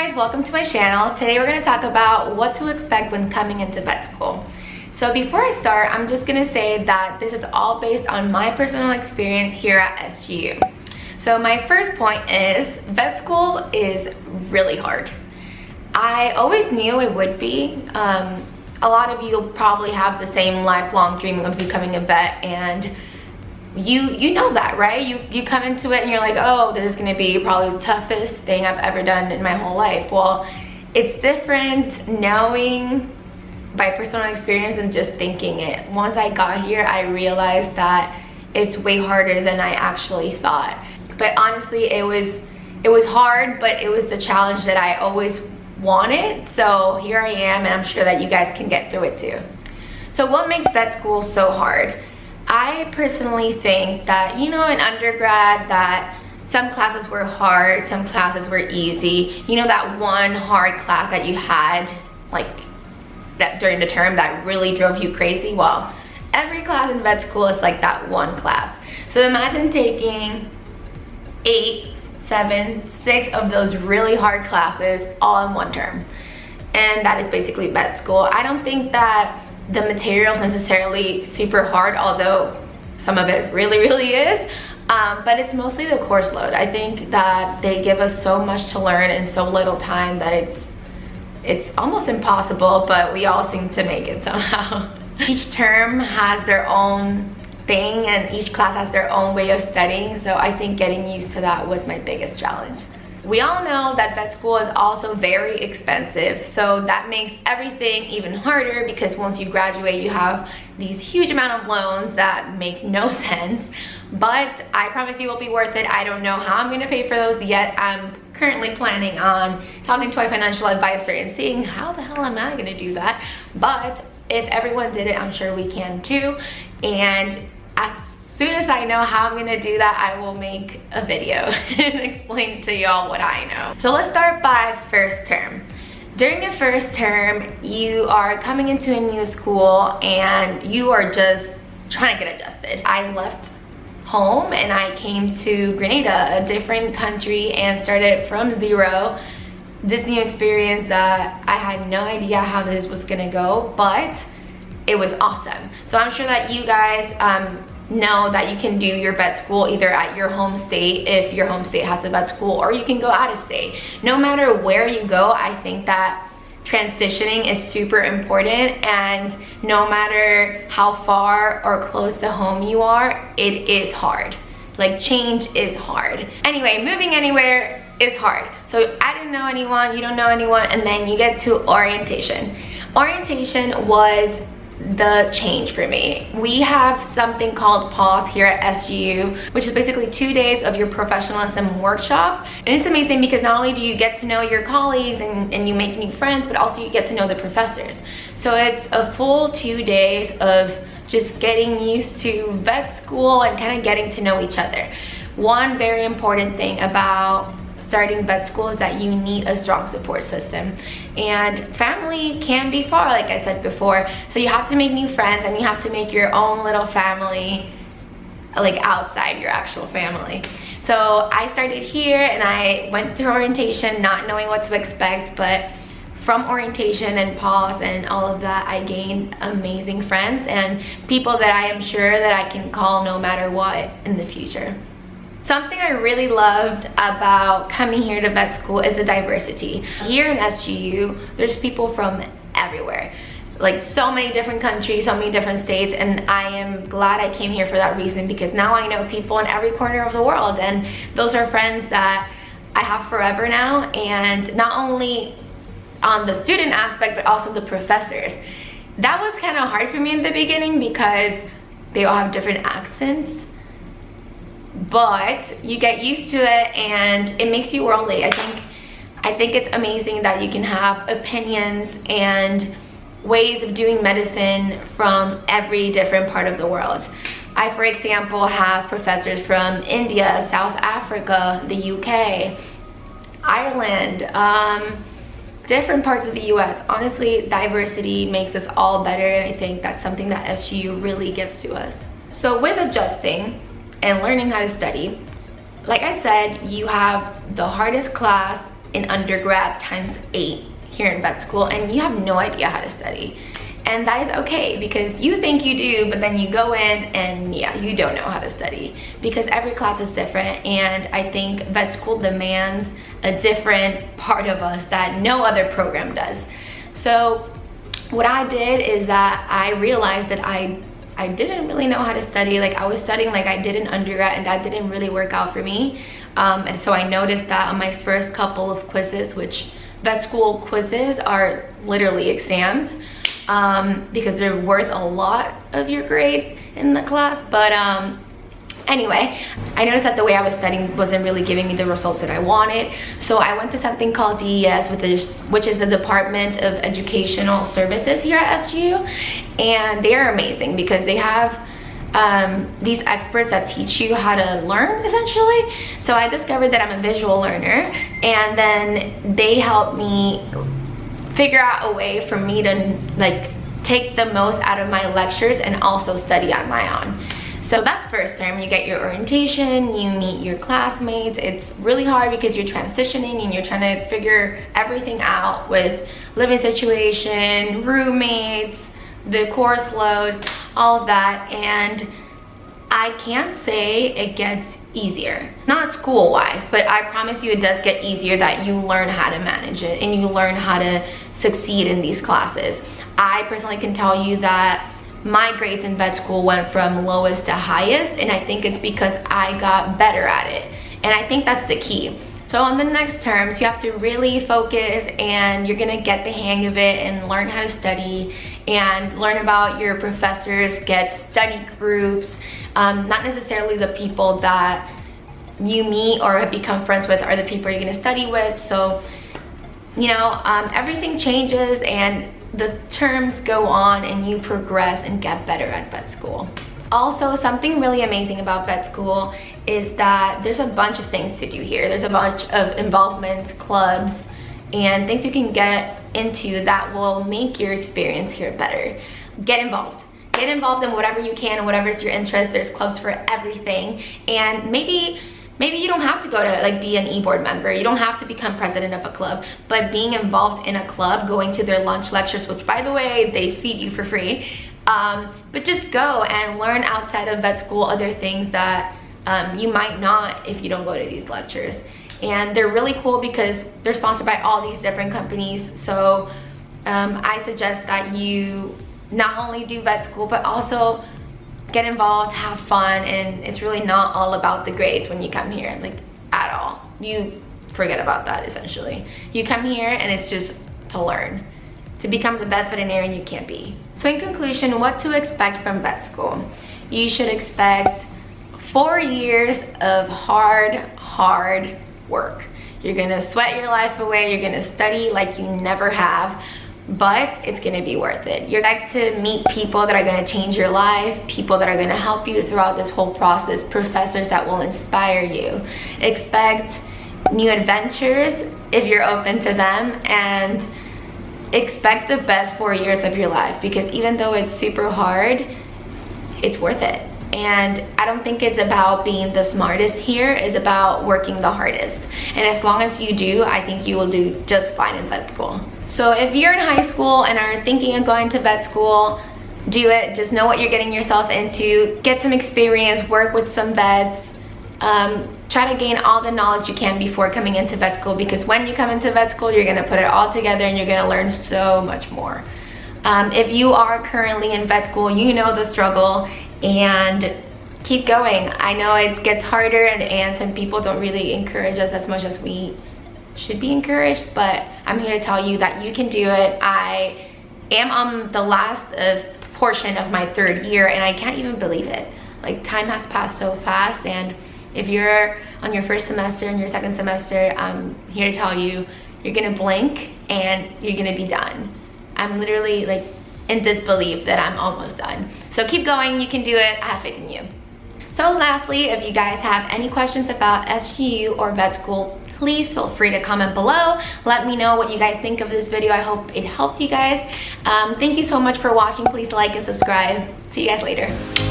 guys, welcome to my channel. Today we're going to talk about what to expect when coming into vet school. So before I start, I'm just going to say that this is all based on my personal experience here at SGU. So my first point is vet school is really hard. I always knew it would be. A lot of you probably have the same lifelong dream of becoming a vet, and you know that, right? You come into it and you're like, oh, this is gonna be probably the toughest thing I've ever done in my whole life. Well, it's different knowing by personal experience and just thinking it. Once I got here, I realized that it's way harder than I actually thought. But honestly, it was hard, but it was the challenge that I always wanted. So here I am, and I'm sure that you guys can get through it too. So what makes vet school so hard? I personally think that, you know, in undergrad, that some classes were hard, some classes were easy. You know, that one hard class that you had, like, that during the term that really drove you crazy? Well, every class in vet school is like that one class. So imagine taking 8, 7, 6 of those really hard classes all in one term. And that is basically vet school. I don't think that the material is necessarily super hard, although some of it really is, but it's mostly the course load. I think that they give us so much to learn in so little time that it's almost impossible, but we all seem to make it somehow. Each term has their own thing, and each class has their own way of studying, so I think getting used to that was my biggest challenge. We all know that vet school is also very expensive, so that makes everything even harder, because once you graduate you have these huge amount of loans that make no sense. But I promise you it will be worth it. I don't know how I'm going to pay for those yet. I'm currently planning on talking to my financial advisor and seeing how the hell am I going to do that. But if everyone did it, I'm sure we can too. And as soon as I know how I'm gonna do that, I will make a video and explain to y'all what I know. So let's start by first term. During your first term, you are coming into a new school and you are just trying to get adjusted. I left home and I came to Grenada, a different country, and started from zero. This new experience that I had no idea how this was gonna go, but it was awesome. So I'm sure that you guys know that you can do your vet school either at your home state, if your home state has a vet school, or you can go out of state. No matter where you go, I think that transitioning is super important, and no matter how far or close to home you are, it is hard. Like, change is hard. Anyway, moving anywhere is hard. So I didn't know anyone, you don't know anyone, and then you get to orientation. Orientation was the change for me. We have something called PAWS here at SGU, which is basically 2 days of your professionalism workshop. And it's amazing because not only do you get to know your colleagues and you make new friends, but also you get to know the professors. So it's a full 2 days of just getting used to vet school and kind of getting to know each other. One very important thing about starting vet school is that you need a strong support system, and family can be far, like I said before, so you have to make new friends and you have to make your own little family, like outside your actual family. So I started here and I went through orientation not knowing what to expect, but from orientation and PAWS and all of that, I gained amazing friends and people that I am sure that I can call no matter what in the future. Something I really loved about coming here to vet school is the diversity. Here in SGU, there's people from everywhere. Like, so many different countries, so many different states, and I am glad I came here for that reason, because now I know people in every corner of the world, and those are friends that I have forever now, and not only on the student aspect, but also the professors. That was kind of hard for me in the beginning because they all have different accents, but you get used to it and it makes you worldly. I think it's amazing that you can have opinions and ways of doing medicine from every different part of the world. I, for example, have professors from India, South Africa, the UK, Ireland, different parts of the US. Honestly, diversity makes us all better, and I think that's something that SGU really gives to us. So with adjusting and learning how to study, like I said, you have the hardest class in undergrad times 8 here in vet school, and you have no idea how to study. And that is okay, because you think you do, but then you go in and yeah, you don't know how to study, because every class is different. And I think vet school demands a different part of us that no other program does. So what I did is that I realized that I didn't really know how to study. Like, I was studying like I did in undergrad, and that didn't really work out for me. And so I noticed that on my first couple of quizzes, which vet school quizzes are literally exams, because they're worth a lot of your grade in the class. But anyway, I noticed that the way I was studying wasn't really giving me the results that I wanted. So I went to something called DES, which is the Department of Educational Services here at SGU. And they are amazing because they have these experts that teach you how to learn, essentially. So I discovered that I'm a visual learner, and then they helped me figure out a way for me to like take the most out of my lectures and also study on my own. So that's first term. You get your orientation, you meet your classmates. It's really hard because you're transitioning and you're trying to figure everything out with living situation, roommates, the course load, all of that. And I can't say it gets easier, not school wise, but I promise you it does get easier, that you learn how to manage it and you learn how to succeed in these classes. I personally can tell you that my grades in vet school went from lowest to highest, and I think it's because I got better at it. And I think that's the key. So on the next terms, you have to really focus, and you're gonna get the hang of it and learn how to study and learn about your professors, get study groups. Not necessarily the people that you meet or have become friends with are the people you're gonna study with. So, you know, everything changes and the terms go on and you progress and get better at vet school. Also, something really amazing about vet school is that there's a bunch of things to do here. There's a bunch of involvements, clubs, and things you can get into that will make your experience here better. Get involved. Get involved in whatever you can and whatever is your interest. There's clubs for everything. And maybe you don't have to go to like be an e-board member. You don't have to become president of a club, but being involved in a club, going to their lunch lectures, which by the way, they feed you for free. But just go and learn outside of vet school other things that you might not if you don't go to these lectures. And they're really cool because they're sponsored by all these different companies. So I suggest that you not only do vet school, but also get involved, have fun, and it's really not all about the grades when you come here, like at all. You forget about that essentially. You come here and it's just to learn, to become the best veterinarian you can be. So in conclusion, what to expect from vet school? You should expect 4 years of hard work. You're gonna sweat your life away, you're gonna study like you never have, but it's gonna be worth it. You're going to meet people that are gonna change your life, people that are gonna help you throughout this whole process, professors that will inspire you. Expect new adventures if you're open to them, and expect the best 4 years of your life, because even though it's super hard, it's worth it. And I don't think it's about being the smartest here, it's about working the hardest. And as long as you do, I think you will do just fine in vet school. So if you're in high school and are thinking of going to vet school, do it. Just know what you're getting yourself into. Get some experience, work with some vets. Try to gain all the knowledge you can before coming into vet school, because when you come into vet school, you're gonna put it all together and you're gonna learn so much more. If you are currently in vet school, you know the struggle, and keep going. I know it gets harder and some people don't really encourage us as much as we should be encouraged, but I'm here to tell you that you can do it. I am on the last portion of my 3rd year and I can't even believe it. Like, time has passed so fast, and if you're on your 1st semester and your 2nd semester, I'm here to tell you, you're gonna blink and you're gonna be done. I'm literally like in disbelief that I'm almost done. So keep going, you can do it, I have faith in you. So lastly, if you guys have any questions about SGU or vet school, please feel free to comment below. Let me know what you guys think of this video. I hope it helped you guys. Thank you so much for watching. Please like and subscribe. See you guys later.